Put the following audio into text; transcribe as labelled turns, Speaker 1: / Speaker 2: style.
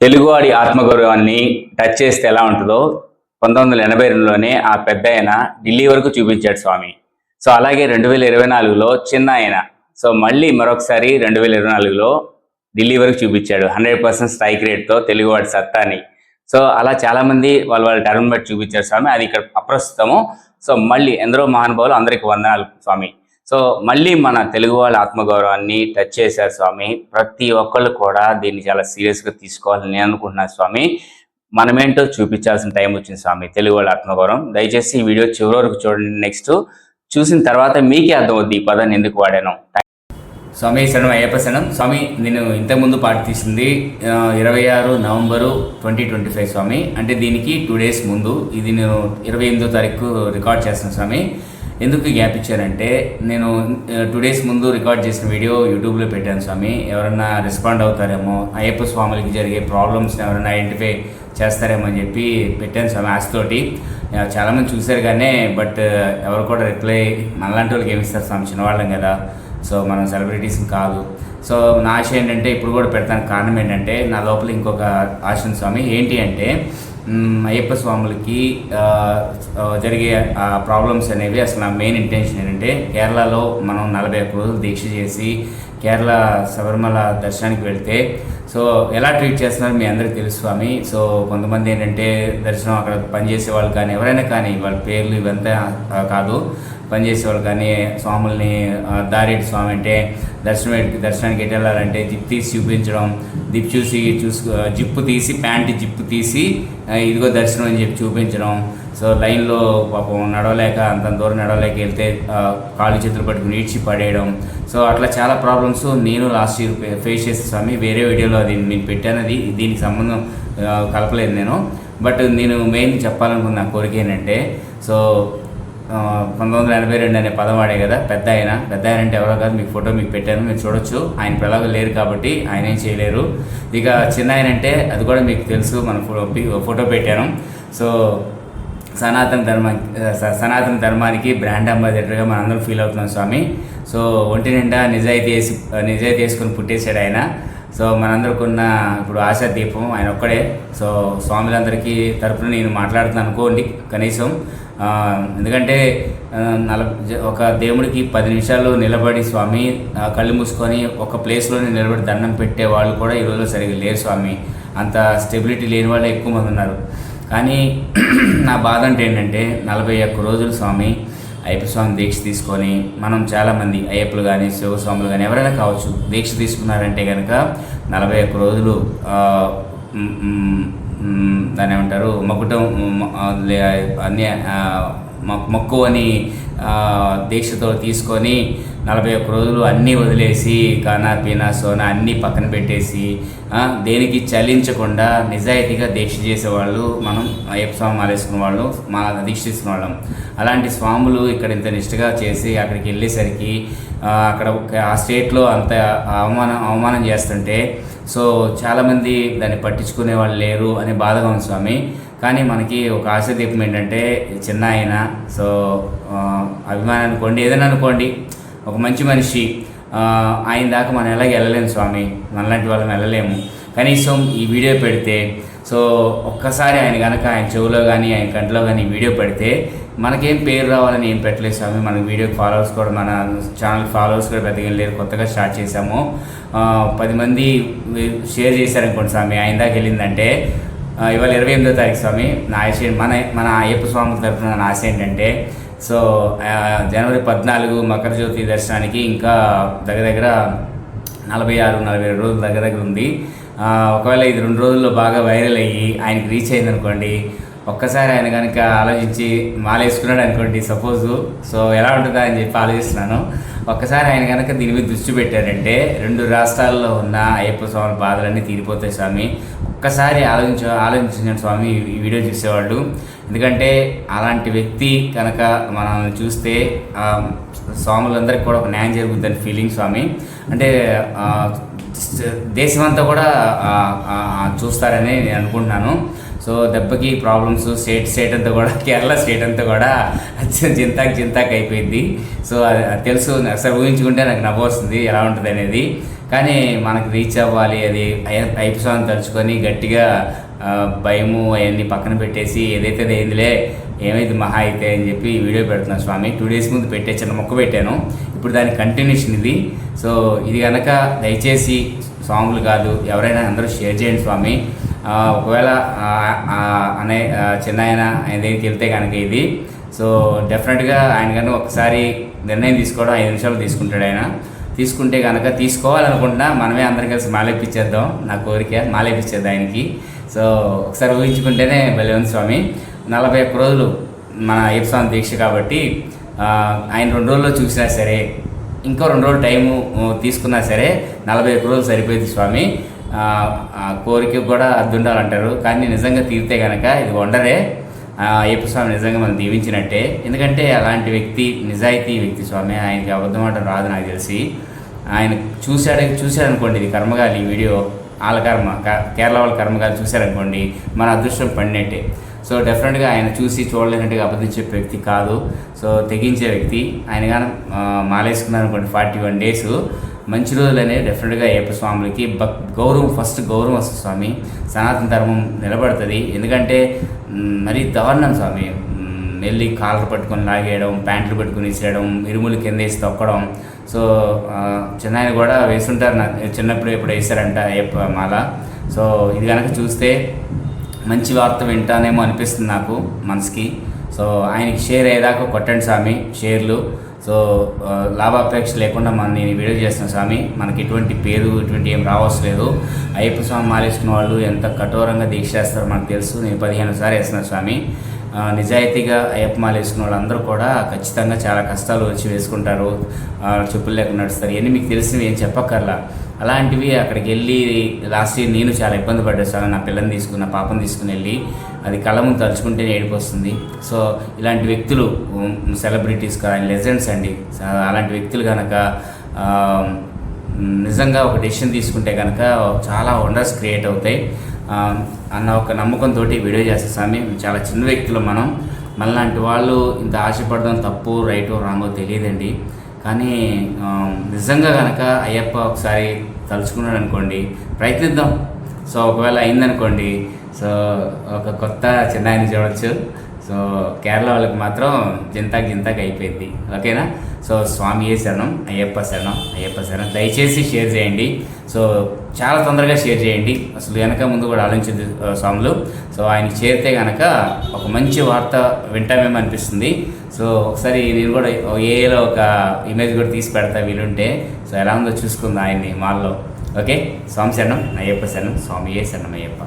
Speaker 1: తెలుగువాడి ఆత్మగౌరవాన్ని టచ్ చేస్తే ఎలా ఉంటుందో 1982లోనే ఆ పెద్ద ఆయన ఢిల్లీ వరకు చూపించాడు స్వామి. సో అలాగే 2024లో చిన్న ఆయన సో మళ్ళీ మరొకసారి 2024లో ఢిల్లీ వరకు చూపించాడు 100% స్ట్రైక్ రేట్తో తెలుగువాడి సత్తాని. సో అలా చాలామంది వాళ్ళ టర్మ్ బట్టి చూపించారు స్వామి. అది ఇక్కడ అప్రస్తుతము. సో మళ్ళీ ఎందరో మహానుభావులు, అందరికి వందనాలు స్వామి. సో మళ్ళీ మన తెలుగు వాళ్ళ ఆత్మగౌరవాన్ని టచ్ చేశారు స్వామి. ప్రతి ఒక్కళ్ళు కూడా దీన్ని చాలా సీరియస్గా తీసుకోవాలని నేను అనుకుంటున్నాను స్వామి. మనమేంటో చూపించాల్సిన టైం వచ్చింది స్వామి. తెలుగు వాళ్ళ ఆత్మగౌరవం దయచేసి ఈ వీడియో చివరి వరకు చూడండి. నెక్స్ట్ చూసిన తర్వాత మీకే అర్థమవుద్ది ఈ పదాన్ని ఎందుకు వాడాను. స్వామి శరణం, అయ్యప్ప శరణం. స్వామి నేను ఇంతకుముందు పాట తీసింది 26 నవంబరు 2025 స్వామి. అంటే దీనికి 2 days ముందు. ఇది నేను 28వ తారీఖు రికార్డ్ చేస్తాను స్వామి. ఎందుకు గ్యాప్ ఇచ్చానంటే నేను 2 days ముందు రికార్డ్ చేసిన వీడియో యూట్యూబ్లో పెట్టాను స్వామి. ఎవరన్నా రెస్పాండ్ అవుతారేమో, అయ్యప్ప స్వాములకి జరిగే ప్రాబ్లమ్స్ని ఎవరైనా ఐడెంటిఫై చేస్తారేమో అని చెప్పి పెట్టాను స్వామి ఆశతోటి. చాలామంది చూశారు కానీ బట్ ఎవరు కూడా రిప్లై మనలాంటి వాళ్ళకి ఏమి ఇస్తారు స్వామి, చిన్నవాళ్ళం కదా. సో మనం సెలబ్రిటీస్ కాదు. సో నా ఆశ ఏంటంటే ఇప్పుడు కూడా పెడతాను. కారణం ఏంటంటే నా లోపల ఇంకొక ఆశ ఉంది స్వామి. ఏంటి అంటే అయ్యప్ప స్వాములకి జరిగే ప్రాబ్లమ్స్ అనేవి అసలు నా మెయిన్ ఇంటెన్షన్ ఏంటంటే కేరళలో మనం 41 రోజులు దీక్ష చేసి కేరళ శబరిమల దర్శనానికి వెళ్తే సో ఎలా ట్రీట్ చేస్తున్నారో మీ అందరికీ తెలుసు స్వామి. సో కొంతమంది ఏంటంటే దర్శనం అక్కడ పనిచేసే వాళ్ళు కానీ ఎవరైనా కానీ వాళ్ళ పేర్లు ఇవంతా కాదు, పనిచేసేవాళ్ళు కానీ స్వాముల్ని దారేటి స్వామి అంటే దర్శనానికి ఎటు వెళ్ళాలంటే జిప్ తీసి చూపించడం, జిప్పు తీసి ప్యాంటు జిప్పు తీసి ఇదిగో దర్శనం అని చెప్పి చూపించడం. సో లైన్లో పాపం నడవలేక అంత దూరం నడవలేక వెళ్తే కాళ్ళు చేతులు పట్టుకుని ఈడ్చి పడేయడం. సో అట్లా చాలా ప్రాబ్లమ్స్ నేను లాస్ట్ ఇయర్ ఫేస్ చేసే స్వామి. వేరే వీడియోలో అది నేను పెట్టాను, అది దీనికి సంబంధం కలపలేదు నేను. బట్ నేను మెయిన్ చెప్పాలనుకున్న కోరిక ఏంటంటే సో 1982 అనే పదం వాడే కదా పెద్ద ఆయన అంటే ఎవరో కాదు, మీకు ఫోటో మీకు పెట్టాను, మీరు చూడొచ్చు. ఆయన పిల్లలు లేరు కాబట్టి ఆయన ఏం చేయలేరు. ఇక చిన్న ఆయన అంటే అది కూడా మీకు తెలుసు, మన ఫోటో పెట్టాను. సో సనాతన ధర్మానికి బ్రాండ్ అంబాసిడర్గా మనందరం ఫీల్ అవుతున్నాం స్వామి. సో ఒంటి నిండా నిజాయితీ వేసుకొని పుట్టేశాడు ఆయన. సో మనందరికున్న ఇప్పుడు ఆశా దీపం ఆయన ఒక్కడే. సో స్వాములందరికీ తరపున నేను మాట్లాడుతున్నాను అనుకోండి కనీసం. ఎందుకంటే ఒక దేవుడికి 10 నిమిషాలు నిలబడి స్వామి కళ్ళు మూసుకొని ఒక ప్లేస్లోనే నిలబడి దండం పెట్టే వాళ్ళు కూడా ఈ రోజులో సరిగ్గా లేరు స్వామి. అంత స్టెబిలిటీ లేని వాళ్ళే ఎక్కువ మంది ఉన్నారు. కానీ నా బాధ అంటే ఏంటంటే 41 రోజులు స్వామి అయ్యప్ప స్వామి దీక్ష తీసుకొని మనం చాలామంది అయ్యప్పలు కానీ శివస్వాములు కానీ ఎవరైనా కావచ్చు దీక్ష తీసుకున్నారంటే కనుక 41 రోజులు దాన్ని ఏమంటారు మకుటం అన్ని మొక్కు అని దీక్షతో తీసుకొని 41 రోజులు అన్నీ వదిలేసి కానా పీనా సోనా అన్నీ పక్కన పెట్టేసి దేనికి చలించకుండా నిజాయితీగా దీక్ష చేసేవాళ్ళు మనం అయ్యప్ప స్వామి మాలేసుకున్న వాళ్ళు, మా దీక్ష తీసుకున్న వాళ్ళం. అలాంటి స్వాములు ఇక్కడ ఇంత నిష్ఠగా చేసి అక్కడికి వెళ్ళేసరికి అక్కడ ఆ స్టేట్లో అంత అవమానం చేస్తుంటే సో చాలామంది దాన్ని పట్టించుకునే వాళ్ళు లేరు అని బాధగా ఉంది స్వామి. కానీ మనకి ఒక ఆశాదీపం ఏంటంటే చిన్న ఆయన సో అభిమానం అనుకోండి, ఏదైనా అనుకోండి, ఒక మంచి మనిషి, ఆయన దాకా మనం ఎలాగ వెళ్ళలేము స్వామి. మనలాంటి వాళ్ళం వెళ్ళలేము. కనీసం ఈ వీడియో పెడితే సో ఒక్కసారి ఆయన కనుక ఆయన చెవులో కానీ ఆయన కంట్లో కానీ వీడియో పెడితే మనకేం పేరు రావాలని ఏం పెట్టలేదు స్వామి. మన వీడియోకి ఫాలోవర్స్ కూడా, మన ఛానల్ ఫాలోవర్స్ కూడా పెద్దగా లేరు, కొత్తగా స్టార్ట్ చేశాము. 10 మంది షేర్ చేశారనుకోండి స్వామి ఆయన దాకా వెళ్ళిందంటే. ఇవాళ 28వ తారీఖు స్వామి. నా ఆశ మన అయ్యప్ప స్వామి తరఫున నా ఆశ ఏంటంటే సో జనవరి 14 మకర జ్యోతి దర్శనానికి ఇంకా దగ్గర 46-47 రోజులు దగ్గర ఉంది. ఒకవేళ ఇది 2 రోజుల్లో బాగా వైరల్ అయ్యి ఆయనకి రీచ్ అయిందనుకోండి, ఒక్కసారి ఆయన కనుక ఆలోచించి మాలేసుకున్నాడు అనుకోండి సపోజు, సో ఎలా ఉంటుందా అని చెప్పి ఆలోచిస్తున్నాను. ఒక్కసారి ఆయన కనుక దీని మీద దృష్టి పెట్టారంటే 2 రాష్ట్రాల్లో ఉన్న అయ్యప్ప స్వామి బాధలన్నీ తీరిపోతాయి స్వామి. ఒక్కసారి ఆలోచించండి స్వామి ఈ వీడియో చూసేవాళ్ళు. ఎందుకంటే అలాంటి వ్యక్తి కనుక మనం చూస్తే స్వాములందరికీ కూడా ఒక న్యాయం జరుగుతుందని ఫీలింగ్ స్వామి. అంటే దేశమంతా కూడా చూస్తారని నేను అనుకుంటున్నాను. సో దెబ్బకి ప్రాబ్లమ్స్ స్టేట్ అంతా కూడా కేరళ స్టేట్ అంతా కూడా జింతాక్ అయిపోయింది. సో తెలుసు, అసలు ఊహించుకుంటే నాకు నవ్వు వస్తుంది ఎలా ఉంటుంది అనేది. కానీ మనకు రీచ్ అవ్వాలి, అది అయ్యప్ప స్వామిని తలుచుకొని గట్టిగా భయము అవన్నీ పక్కన పెట్టేసి ఏదైతే ఏందిలే ఏమైంది మహా అయితే అని చెప్పి వీడియో పెడుతున్నాను స్వామి. 2 days ముందు పెట్టే చిన్న మొక్క పెట్టాను, ఇప్పుడు దాని కంటిన్యూషన్ ఇది. సో ఇది కనుక దయచేసి స్వాములు కాదు ఎవరైనా అందరూ షేర్ చేయండి స్వామి. ఒకవేళ అనే చిన్న ఆయన దగ్గరికి వెళ్తే కనుక ఇది సో డెఫినెట్గా ఆయన కనుక ఒకసారి నిర్ణయం తీసుకోవడం 5 నిమిషాలు తీసుకుంటాడు. ఆయన తీసుకుంటే కనుక తీసుకోవాలనుకుంటున్నా మనమే అందరం కలిసి మాలేపించేద్దాం, నా కోరిక మాలేపించేద్దాం ఆయనకి. సో ఒకసారి ఊహించుకుంటేనే భలే ఉంది స్వామి. 41 రోజులు మన అయ్యప్ప స్వామి దీక్ష కాబట్టి ఆయన 2 రోజుల్లో చూసినా సరే, ఇంకో 2 రోజులు టైము తీసుకున్నా సరే 41 రోజులు సరిపోయింది స్వామి. కోరిక కూడా అద్దుండాలంటారు, కానీ నిజంగా తీరితే కనుక ఇది వండరే. అయ్యప్ప స్వామి నిజంగా మనం దీవించినట్టే. ఎందుకంటే అలాంటి వ్యక్తి నిజాయితీ వ్యక్తి స్వామి, ఆయనకి అబద్ధం ఆడటం రాదు నాకు తెలిసి. ఆయన చూశాడనుకోండి, ఇది కర్మగాలి ఈ వీడియో వాళ్ళ కర్మ, కేరళ వాళ్ళ కర్మగాలి చూశారనుకోండి మన అదృష్టం పడినట్టే. సో డెఫినెట్గా ఆయన చూసి చూడలేనట్టుగా అబద్ధం చెప్పే వ్యక్తి కాదు, సో తెగించే వ్యక్తి. ఆయన కానీ మాలేసుకున్నారు అనుకోండి 41 days మంచి రోజులనే డెఫినెట్గా అయ్యప్ప స్వాములకి గౌరవం, ఫస్ట్ గౌరవం వస్తుంది స్వామి. సనాతన ధర్మం నిలబడుతుంది. ఎందుకంటే మరీ దారుణం స్వామి, వెళ్ళి కాలర్ పట్టుకొని లాగేయడం, ప్యాంట్లు పట్టుకుని ఇచ్చేయడం, ఇరుములు కింద వేసి తొక్కడం. సో చిన్న కూడా వేస్తుంటారు, చిన్నప్పుడు ఎప్పుడు వేసారంట అయ్యప్ప మాల. సో ఇది కనుక చూస్తే మంచి వార్త వింటానేమో అనిపిస్తుంది నాకు మనసుకి. సో ఆయనకి షేర్ అయ్యేదాకా కొట్టండి స్వామి షేర్లు. సో లాభాపేక్ష లేకుండా నేను వీడియో చేస్తున్నాను స్వామి. మనకి ఎటువంటి పేరు ఇటువంటి ఏం రావట్లేదు. అయ్యప్ప స్వామి మాలేసుకున్న వాళ్ళు ఎంత కఠోరంగా దీక్ష చేస్తారో మనకు తెలుసు. నేను 15 సార్లు వేస్తున్నాను స్వామి. నిజాయితీగా అయ్యప్ప మాల వేసుకున్న వాళ్ళందరూ కూడా ఖచ్చితంగా చాలా కష్టాలు వచ్చి వేసుకుంటారు, చెప్పులు లేకుండా నడుస్తారు. ఇవన్నీ మీకు తెలిసినవి ఏం చెప్పక్కర్లా. అలాంటివి అక్కడికి వెళ్ళి లాస్ట్ ఇయర్ నేను చాలా ఇబ్బంది పడ్డా సార్. నా పిల్లని తీసుకుని, నా పాపను తీసుకుని వెళ్ళి అది కళ్ళ ముందు తలుచుకుంటేనే ఏడుపు వస్తుంది. సో ఇలాంటి వ్యక్తులు సెలబ్రిటీస్ కానీ లెజెండ్స్ అండి. అలాంటి వ్యక్తులు కనుక నిజంగా ఒక డెసిషన్ తీసుకుంటే కనుక చాలా వండర్స్ క్రియేట్ అవుతాయి అన్న ఒక నమ్మకంతో వీడియో చేస్తాం స్వామి. చాలా చిన్న వ్యక్తులు మనం, మనలాంటి వాళ్ళు ఇంత ఆశపడడం తప్పు రైటో రాంగో తెలియదండి. కానీ నిజంగా కనుక అయ్యప్ప ఒకసారి తలుచుకున్నాడు అనుకోండి, ప్రయత్నిద్దాం. సో ఒకవేళ అయిందనుకోండి, సో ఒక కొత్త చిన్నాయిని చూడవచ్చు. సో కేరళ వాళ్ళకి మాత్రం జింతాకి అయిపోయింది. ఓకేనా? సో స్వామియే శరణం, అయ్యప్ప శరణం, అయ్యప్ప శరణం. దయచేసి షేర్ చేయండి. సో చాలా తొందరగా షేర్ చేయండి. అసలు వెనక ముందు కూడా ఆలోచించదు స్వాములు. సో ఆయనకి చేరితే కనుక ఒక మంచి వార్త వింటామేమో అనిపిస్తుంది. సో ఒకసారి నేను కూడా ఏలో ఒక ఇమేజ్ కూడా తీసి పెడతా వీలుంటే. సో ఎలా ఉందో చూసుకుందాం ఆయన్ని మాల్లో. ఓకే, స్వామి శరణం, అయ్యప్ప శరణం, స్వామియే శరణం, అయ్యప్ప.